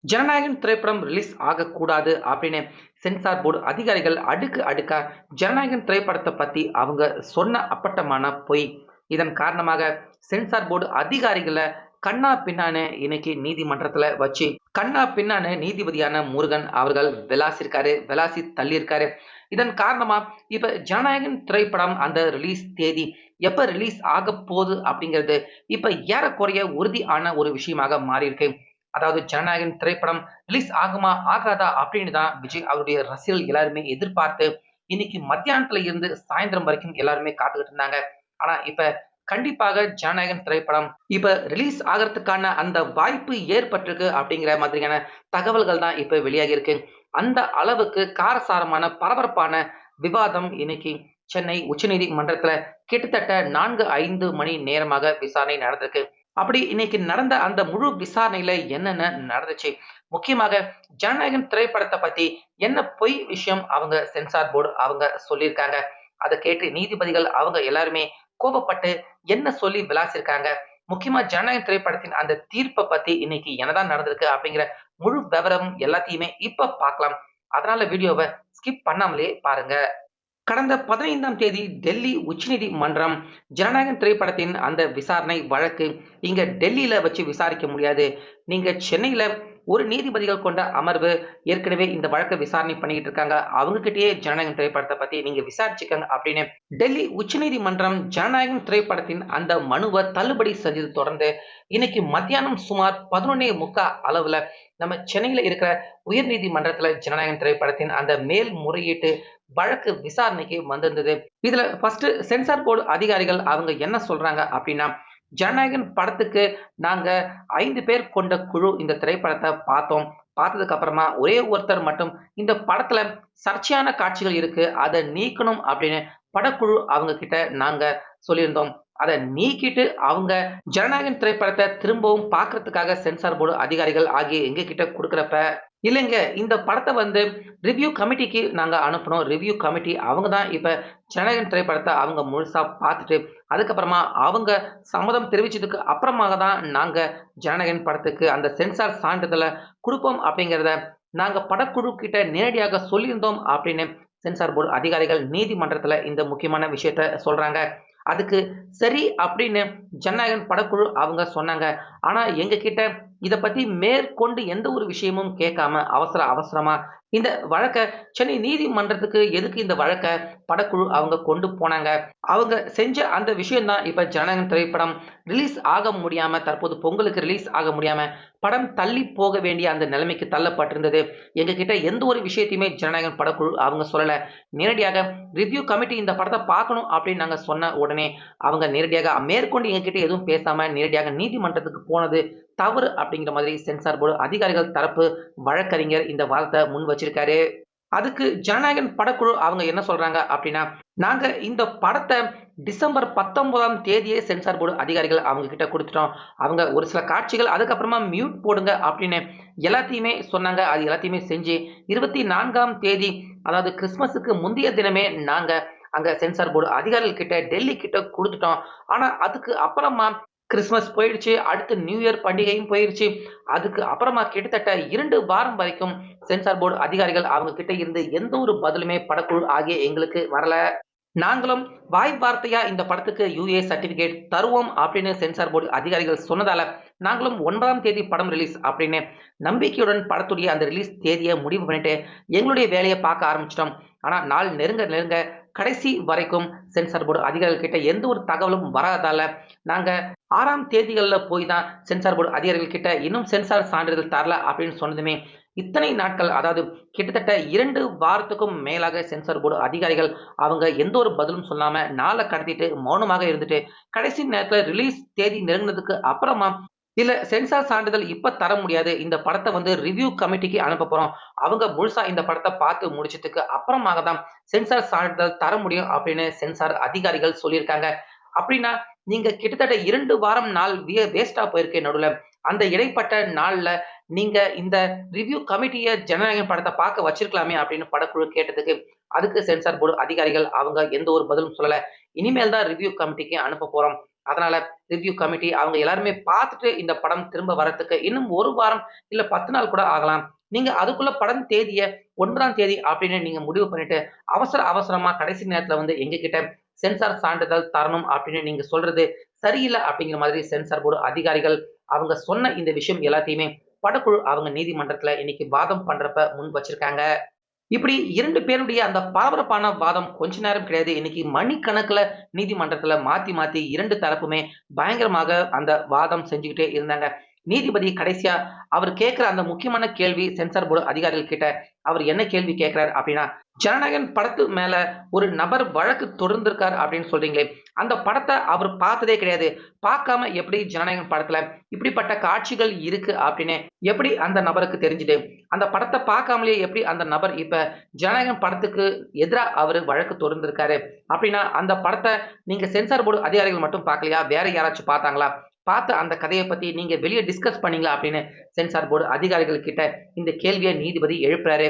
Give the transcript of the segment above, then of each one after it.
ஜனநாயகன் திரைப்படம் ரிலீஸ் ஆகக்கூடாது அப்படின்னு சென்சார் போர்டு அதிகாரிகள் அடுக்கு அடுக்கா ஜனநாயகன் திரைப்படத்தை பத்தி அவங்க சொன்ன அப்பட்டமான பொய். இதன் காரணமாக சென்சார் போர்டு அதிகாரிகளை கண்ணா பின்னான்னு இன்னைக்கு நீதிமன்றத்துல வச்சு கண்ணா பின்னான்னு நீதிபதியான முருகன் அவர்கள் விளாசி தள்ளியிருக்காரு. இதன் காரணமா இப்ப ஜனநாயகன் திரைப்படம் அந்த ரிலீஸ் தேதி எப்ப ரிலீஸ் ஆக போகுது அப்படிங்கிறது இப்ப ஏறக்குறைய உறுதியான ஒரு விஷயமாக மாறி இருக்கு. அதாவது ஜனநாயகன் திரைப்படம் ரிலீஸ் ஆகுமா ஆகாதா அப்படின்னு தான் விஜய் அவருடைய ரசிகர்கள் எல்லாருமே எதிர்பார்த்து இன்னைக்கு மத்தியானத்துல இருந்து சாயந்தரம் வரைக்கும் எல்லாருமே காத்துக்கிட்டு இருந்தாங்க. ஆனா இப்ப கண்டிப்பாக ஜனநாயகன் திரைப்படம் இப்ப ரிலீஸ் ஆகிறதுக்கான அந்த வாய்ப்பு ஏற்பட்டிருக்கு அப்படிங்கிற மாதிரியான தகவல்கள் தான் இப்ப வெளியாகி இருக்கு. அந்த அளவுக்கு காரசாரமான பரபரப்பான விவாதம் இன்னைக்கு சென்னை உச்சநீதிமன்றத்துல கிட்டத்தட்ட 4-5 மணி நேரமாக விசாரணை நடந்திருக்கு. அப்படி இன்னைக்கு நடந்த அந்த முழு விசாரணையில என்னென்ன நடந்துச்சு, முக்கியமாக ஜனநாயகன் திரைப்படத்தை பத்தி என்ன பொய் விஷயம் அவங்க சென்சார் போர்டு அவங்க சொல்லியிருக்காங்க. அதை கேட்டு நீதிபதிகள் அவங்க எல்லாருமே கோபப்பட்டு என்ன சொல்லி விளாசிருக்காங்க, முக்கியமா ஜனநாயகன் திரைப்படத்தின் அந்த தீர்ப்பை பத்தி இன்னைக்கு என்னதான் நடந்திருக்கு அப்படிங்கிற முழு விவரம் எல்லாத்தையுமே இப்ப பார்க்கலாம். அதனால வீடியோவை ஸ்கிப் பண்ணாமலே பாருங்க. கடந்த 15ஆம் தேதி டெல்லி உச்சநீதிமன்றம் ஜனநாயகன் திரைப்படத்தின் அந்த விசாரணை வழக்கு இங்க டெல்லியில வச்சு விசாரிக்க முடியாது. நீங்க சென்னையில ஒரு நீதிபதிகள் கொண்ட அமர்வு ஏற்கனவே இந்த வழக்கை விசாரணை பண்ணிக்கிட்டு இருக்காங்க. அவங்க கிட்டயே ஜனநாயகன் திரைப்படத்தை பத்தி நீங்க விசாரிச்சுக்கங்க அப்படின்னு டெல்லி உச்சநீதிமன்றம் ஜனநாயகன் திரைப்படத்தின் அந்த மனுவை தள்ளுபடி செஞ்சது தொடர்ந்து இன்னைக்கு மத்தியானம் சுமார் 11:45 அளவுல நம்ம சென்னையில இருக்கிற உயர் நீதிமன்றத்துல ஜனநாயகன் திரைப்படத்தின் அந்த மேல்முறையீட்டு வழக்கு விசாரணைக்கு வந்திருந்தது. இதுல ஃபர்ஸ்ட் சென்சார் போர்டு அதிகாரிகள் அவங்க என்ன சொல்றாங்க அப்படின்னா, ஜனநாயகன் படத்துக்கு நாங்க 5 பேர் கொண்ட குழு இந்த திரைப்படத்தை பார்த்தோம். பார்த்ததுக்கு அப்புறமா ஒரே ஒருத்தர் மட்டும் இந்த படத்துல சர்ச்சையான காட்சிகள் இருக்கு, அதை நீக்கணும் அப்படின்னு படக்குழு அவங்க கிட்ட நாங்க சொல்லியிருந்தோம். அதை நீக்கிட்டு அவங்க ஜனநாயகன் திரைப்படத்தை திரும்பவும் பார்க்கறதுக்காக சென்சார் போர்டு அதிகாரிகள் ஆகிய எங்க கிட்ட கொடுக்குறப்ப, இல்லைங்க இந்த படத்தை ரிவ்யூ கமிட்டிக்கு நாங்க அனுப்புனோம். ரிவ்யூ கமிட்டி அவங்க தான் இப்ப ஜனநாயகன் திரைப்படத்தை அவங்க முழுசா பார்த்துட்டு அதுக்கப்புறமா அவங்க சம்மதம் தெரிவிச்சதுக்கு அப்புறமாக தான் நாங்க ஜனநாயகன் படத்துக்கு அந்த சென்சார் சான்றிதழை கொடுப்போம் அப்படிங்கிறத நாங்க படக்குழு கிட்ட நேரடியாக சொல்லியிருந்தோம் அப்படின்னு சென்சார் போர்டு அதிகாரிகள் நீதிமன்றத்துல இந்த முக்கியமான விஷயத்த சொல்றாங்க. அதுக்கு சரி அப்படின்னு ஜனநாயகன் படக்குழு அவங்க சொன்னாங்க. ஆனா எங்க கிட்ட இத பத்தி மேற்கொண்டு எந்த ஒரு விஷயமும் கேட்காம அவசரமா இந்த வழக்க சென்னை நீதிமன்றத்துக்கு எதுக்கு இந்த வழக்க படக்குழு அவங்க கொண்டு போனாங்க. அவங்க செஞ்ச அந்த விஷயம் தான் இப்ப ஜனநாயகன் திரைப்படம் ரிலீஸ் ஆக முடியாம தற்போது பொங்கலுக்கு ரிலீஸ் ஆக முடியாம படம் தள்ளி போக வேண்டிய அந்த நிலைமைக்கு தள்ளப்பட்டிருந்தது. எங்க கிட்ட எந்த ஒரு விஷயத்தையுமே ஜனநாயகன் படக்குழு அவங்க சொல்லல. நேரடியாக ரிவ்யூ கமிட்டி இந்த படத்தை பார்க்கணும் அப்படின்னு நாங்க சொன்ன உடனே அவங்க நேரடியாக மேற்கொண்டு எங்ககிட்ட எதுவும் பேசாம நேரடியாக நீதிமன்றத்துக்கு போனது தவறு அப்படிங்கிற மாதிரி சென்சார் போர்டு அதிகாரிகள் தரப்பு வழக்கறிஞர் இந்த வாதத்தை முன் வச்சிருக்காரு. அதுக்கு ஜனநாயகன் படக்குழு அவங்க என்ன சொல்றாங்க அப்படின்னா, நாங்க இந்த படத்தை டிசம்பர் 19ஆம் தேதியே சென்சார் போர்டு அதிகாரிகள் அவங்க கிட்ட கொடுத்துட்டோம். அவங்க ஒரு சில காட்சிகள் அதுக்கப்புறமா மியூட் போடுங்க அப்படின்னு எல்லாத்தையுமே சொன்னாங்க. அது எல்லாத்தையுமே செஞ்சு 24ஆம் தேதி அதாவது கிறிஸ்துமஸுக்கு முந்தைய தினமே நாங்க அங்க சென்சார் போர்டு அதிகாரிகள் கிட்ட டெல்லி கிட்ட கொடுத்துட்டோம். ஆனா அதுக்கு அப்புறமா கிறிஸ்துமஸ் போயிடுச்சு. அடுத்து நியூ இயர் பண்டிகையும் போயிருச்சு. அதுக்கு அப்புறமா கிட்டத்தட்ட 2 வாரம் வரைக்கும் சென்சார் போர்டு அதிகாரிகள் அவங்க கிட்ட இருந்து எந்த ஒரு பதிலுமே படக்குழு ஆகிய எங்களுக்கு வரல. நாங்களும் வாய் வார்த்தையா இந்த படத்துக்கு யுஏ சர்டிபிகேட் தருவோம் அப்படின்னு சென்சார் போர்டு அதிகாரிகள் சொன்னதால நாங்களும் 9ஆம் தேதி படம் ரிலீஸ் அப்படின்னு நம்பிக்கையுடன் படத்துடைய அந்த ரிலீஸ் தேதியை முடிவு பண்ணிட்டு எங்களுடைய வேலையை பார்க்க ஆரம்பிச்சிட்டோம். ஆனா நாள் நெருங்க நெருங்க கடைசி வரைக்கும் சென்சார் போர்டு அதிகாரிகள் கிட்ட எந்த ஒரு தகவலும் வராததால நாங்க 6ஆம் தேதிகளில் போய் தான் சென்சார் போர்டு அதிகாரிகள் கிட்ட இன்னும் சென்சார் சான்றிதழ் தரல அப்படின்னு சொன்னதுமே இத்தனை நாட்கள் அதாவது கிட்டத்தட்ட 2 வாரத்துக்கும் மேலாக சென்சார் போர்டு அதிகாரிகள் அவங்க எந்த ஒரு பதிலும் சொல்லாம நாளை கடத்திட்டு மௌனமாக இருந்துட்டு கடைசி நேரத்துல ரிலீஸ் தேதி நெருங்கினதுக்கு அப்புறமா இல்ல சென்சார் சான்றிதழ் இப்ப தர முடியாது. இந்த படத்தை ரிவ்யூ கமிட்டிக்கு அனுப்ப போறோம். அவங்க முழுசா இந்த படத்தை பார்த்து முடிச்சதுக்கு அப்புறமாக தான் சென்சார் சான்றிதழ் தர முடியும் அப்படின்னு சென்சார் அதிகாரிகள் சொல்லியிருக்காங்க. அப்படின்னா நீங்க கிட்டத்தட்ட 2 வாரம் நாள் வேஸ்டா போயிருக்கு நடுவுல. அந்த இடைப்பட்ட நாள்ல நீங்க இந்த ரிவ்யூ கமிட்டிய ஜனநாயகன் படத்தை பார்க்க வச்சிருக்கலாமே அப்படின்னு படக்குழு கேட்டதுக்கு அதுக்கு சென்சார் போர்டு அதிகாரிகள் அவங்க எந்த ஒரு பதிலும் சொல்லல. இனிமேல் தான் ரிவ்யூ கமிட்டிக்கு அனுப்ப போறோம். அதனால ரிவ்யூ கமிட்டி அவங்க எல்லாருமே பார்த்துட்டு இந்த படம் திரும்ப வரத்துக்கு இன்னும் 1 வாரம் இல்ல 10 நாள் கூட ஆகலாம். நீங்க அதுக்குள்ள படம் தேதிய 9ஆம் தேதி அப்படின்னு நீங்க முடிவு பண்ணிட்டு, அவசரமா கடைசி நேரத்துல வந்து எங்ககிட்ட சென்சார் சான்றிதழ் தரணும் அப்படின்னு நீங்க சொல்றது சரியில்ல அப்படிங்கிற மாதிரி சென்சார் போர்டு அதிகாரிகள் அவங்க சொன்ன இந்த விஷயம் எல்லாத்தையுமே படக்குழு அவங்க நீதிமன்றத்துல இன்னைக்கு வாதம் பண்றப்ப முன் வச்சிருக்காங்க. இப்படி 2 பேருடைய அந்த பரபரப்பான வாதம் கொஞ்ச நேரம் கிடையாது. இன்னைக்கு மணிக்கணக்குல நீதிமன்றத்துல மாத்தி, மாத்தி 2 தரப்புமே பயங்கரமாக அந்த வாதம் செஞ்சுக்கிட்டே இருந்தாங்க. நீதிபதி கடைசியா அவர் கேட்கிற அந்த முக்கியமான கேள்வி சென்சார் போர்டு அதிகாரிகள் கிட்ட அவர் என்ன கேள்வி கேட்கிறார் அப்படின்னா, "ஜனநாயகன் படத்து மேல ஒரு நபர் வழக்கு தொடர்ந்திருக்கார் அப்படின்னு சொல்றீங்களே, அந்த படத்த அவர் பார்த்ததே கிடையாது. பார்க்காம எப்படி ஜனநாயகன் படத்துல இப்படிப்பட்ட காட்சிகள் இருக்கு அப்படின்னு எப்படி அந்த நபருக்கு தெரிஞ்சுது? அந்த படத்த பார்க்காமலேயே எப்படி அந்த நபர் இப்ப ஜனநாயகன் படத்துக்கு எதிரா அவரு வழக்கு தொடர்ந்திருக்காரு. அப்படின்னா அந்த படத்த நீங்க சென்சார் போர்டு அதிகாரிகள் மட்டும் பார்க்கலையா? வேற யாராச்சும் பார்த்தாங்களா? பார்த்த அந்த கதைய பத்தி நீங்க வெளிய டிஸ்கஸ் பண்ணீங்களா?" அப்படின்னு சென்சார் போர்டு அதிகாரிகள் கிட்ட இந்த கேள்விய நீதிபதி எழுப்புறாரு.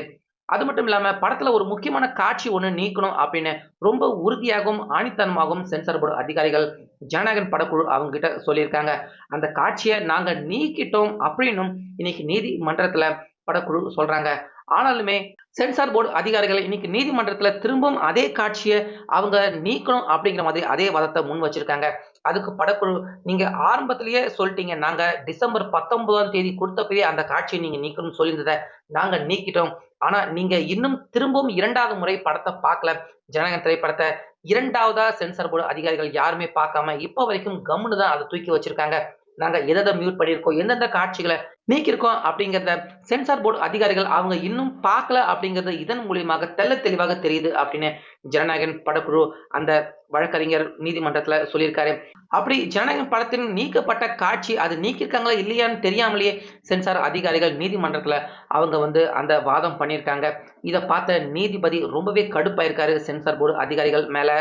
அது மட்டும் இல்லாம படத்துல ஒரு முக்கியமான காட்சி ஒண்ணு நீக்கணும் அப்படின்னு ரொம்ப உறுதியாகவும், ஆணித்தனமாகவும் சென்சார் போர்டு அதிகாரிகள் ஜனநாயகன் படக்குழு அவங்க கிட்ட சொல்லியிருக்காங்க. அந்த காட்சிய நாங்க நீக்கிட்டோம் அப்படின்னும் இன்னைக்கு நீதிமன்றத்துல படக்குழு சொல்றாங்க. ஆனாலுமே சென்சார் போர்டு அதிகாரிகள் இன்னைக்கு நீதிமன்றத்துல திரும்பவும் அதே காட்சிய அவங்க நீக்கணும் அப்படிங்கிற மாதிரி அதே வாதத்த முன் வச்சிருக்காங்க. அதுக்கு படக்குழு, "நீங்க ஆரம்பத்திலேயே சொல்ட்டீங்க. நாங்க டிசம்பர் 19ஆம் தேதி குடுத்தப்பயே அந்த காட்சிய நீங்க நீக்கணும்னு சொல்லியிருந்தத நாங்க நீக்கிட்டோம். ஆனா நீங்க இன்னும் திரும்பவும் 2வது முறை படத்த பார்க்கல. ஜனநாயகன் திரைப்படத்த 2வதா சென்சார் போர்டு அதிகாரிகள் யாருமே பார்க்காம இப்ப வரைக்கும் கம்முனு தான் அத தூக்கி வச்சிருக்காங்க. நாங்க எத எத மியூட் பண்ணியிருக்கோம், எந்தெந்த காட்சிகள நீக்கியிருக்கோம் அப்படிங்கிறத சென்சார் போர்டு அதிகாரிகள் அவங்க இன்னும் பார்க்கல அப்படிங்கிறது இதன் மூலியமாக தெள்ளத் தெளிவாக தெரியுது." அப்படின்னு ஜனநாயகன் படக்குழு அந்த வழக்கறிஞர் நீதிமன்றத்துல சொல்லியிருக்காரு. அப்படி ஜனநாயகன் படத்தின் நீக்கப்பட்ட காட்சி அது நீக்கியிருக்காங்களா இல்லையான்னு தெரியாமலேயே சென்சார் அதிகாரிகள் நீதிமன்றத்துல அவங்க வந்து அந்த வாதம் பண்ணியிருக்காங்க. இத பார்த்த நீதிபதி ரொம்பவே கடுப்பாயிருக்காரு சென்சார் போர்டு அதிகாரிகள் மேல.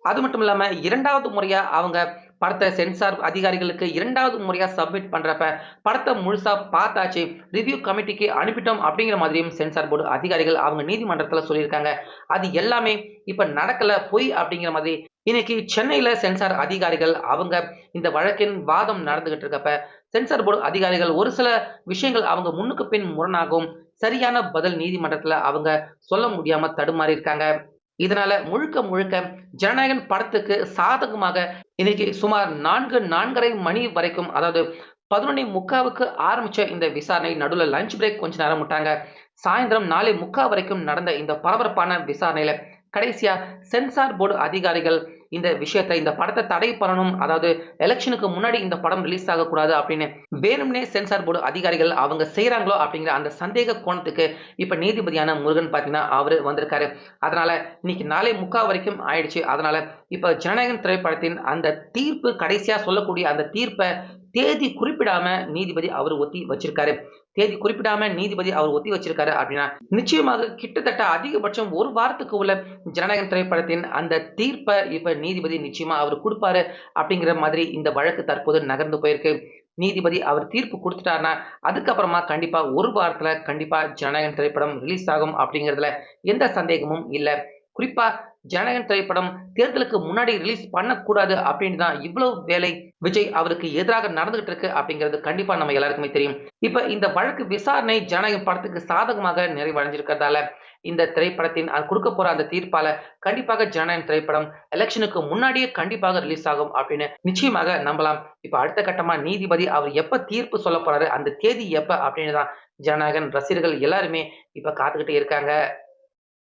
அது மட்டும் இல்லாம 2வது முறையா அவங்க படத்த சென்சார் அதிகாரிகளுக்கு 2வது முறையா சப்மிட் பண்றப்ப, படத்த முழுசா பார்த்தாச்சு. ரிவ்யூ கமிட்டிக்கு அனுப்பிட்டோம் அப்படிங்கிற மாதிரியும் சென்சார் போர்டு அதிகாரிகள் அவங்க நீதிமன்றத்துல சொல்லியிருக்காங்க. அது எல்லாமே இப்ப நடக்கல, பொய் அப்படிங்கிற மாதிரி இன்னைக்கு சென்னையில சென்சார் அதிகாரிகள் அவங்க இந்த வழக்கின் வாதம் நடந்துகிட்டு இருக்கப்ப, சென்சார் போர்டு அதிகாரிகள் ஒரு சில விஷயங்கள் அவங்க முன்னுக்கு பின் முரணாகவும், சரியான பதில் நீதிமன்றத்துல அவங்க சொல்ல முடியாம தடுமாறியிருக்காங்க. இதனால முழுக்க முழுக்க ஜனநாயகன் படத்துக்கு சாதகமாக இன்னைக்கு சுமார் 4:30 மணி வரைக்கும், அதாவது 11:45க்கு ஆரம்பிச்ச இந்த விசாரணை நடுவுல லஞ்ச் பிரேக் கொஞ்ச நேரம் விட்டாங்க. சாயந்திரம் 4:45 வரைக்கும் நடந்த இந்த பரபரப்பான விசாரணையில கடைசியா சென்சார் போர்டு அதிகாரிகள் இந்த விஷயத்த இந்த படத்த தடை பண்ணணும். அதாவது எலக்ஷனுக்கு முன்னாடி இந்த படம் ரிலீஸ் ஆகக்கூடாது அப்படின்னு வேணும்னே சென்சார் போர்டு அதிகாரிகள் அவங்க செய்றாங்களோ அப்படிங்கிற அந்த சந்தேக கோணத்துக்கு இப்ப நீதிபதியான முருகன் பார்த்தீங்கன்னா, அவரு வந்திருக்காரு. அதனால இன்னைக்கு 4:45 வரைக்கும் ஆயிடுச்சு. அதனால இப்ப ஜனநாயகன் திரைப்படத்தின் அந்த தீர்ப்பு கடைசியா சொல்லக்கூடிய அந்த தீர்ப்ப தேதி குறிப்பிடாம நீதிபதி அவரு ஒத்தி வச்சிருக்காரு. தேதி குறிப்பிடாம நீதிபதி அவர் ஒத்தி வச்சிருக்காரு அப்படின்னா, நிச்சயமாக கிட்டத்தட்ட அதிகபட்சம் 1 வாரத்துக்கு உள்ள ஜனநாயகன் திரைப்படத்தின் அந்த தீர்ப்ப இப்ப நீதிபதி நிச்சயமா அவரு குடுப்பாரு அப்படிங்கிற மாதிரி இந்த வழக்கு தற்போது நகர்ந்து போயிருக்கு. நீதிபதி அவர் தீர்ப்பு குடுத்துட்டாருன்னா, அதுக்கப்புறமா கண்டிப்பா 1 வாரத்துல கண்டிப்பா ஜனநாயகன் திரைப்படம் ரிலீஸ் ஆகும் அப்படிங்கிறதுல எந்த சந்தேகமும் இல்ல. குறிப்பா ஜனநாயகன் திரைப்படம் தேர்தலுக்கு முன்னாடி ரிலீஸ் பண்ணக்கூடாது அப்படின்னு தான் இவ்வளவு வேலை விஜய் அவருக்கு எதிராக நடந்துகிட்டு இருக்கு அப்படிங்கிறது கண்டிப்பா நம்ம எல்லாருக்குமே தெரியும். இப்ப இந்த வழக்கு விசாரணை ஜனநாயகன் படத்துக்கு சாதகமாக நிறைவடைஞ்சிருக்கிறதால, இந்த திரைப்படத்தின் குடுக்கப் போற அந்த தீர்ப்பால கண்டிப்பாக ஜனநாயகன் திரைப்படம் எலக்ஷனுக்கு முன்னாடியே கண்டிப்பாக ரிலீஸ் ஆகும் அப்படின்னு நிச்சயமாக நம்பலாம். இப்ப அடுத்த கட்டமா நீதிபதி அவர் எப்ப தீர்ப்பு சொல்லப் போறாரு, அந்த தேதி எப்ப அப்படின்னு தான் ஜனநாயகன் ரசிகர்கள் எல்லாருமே இப்ப காத்துக்கிட்டு இருக்காங்க.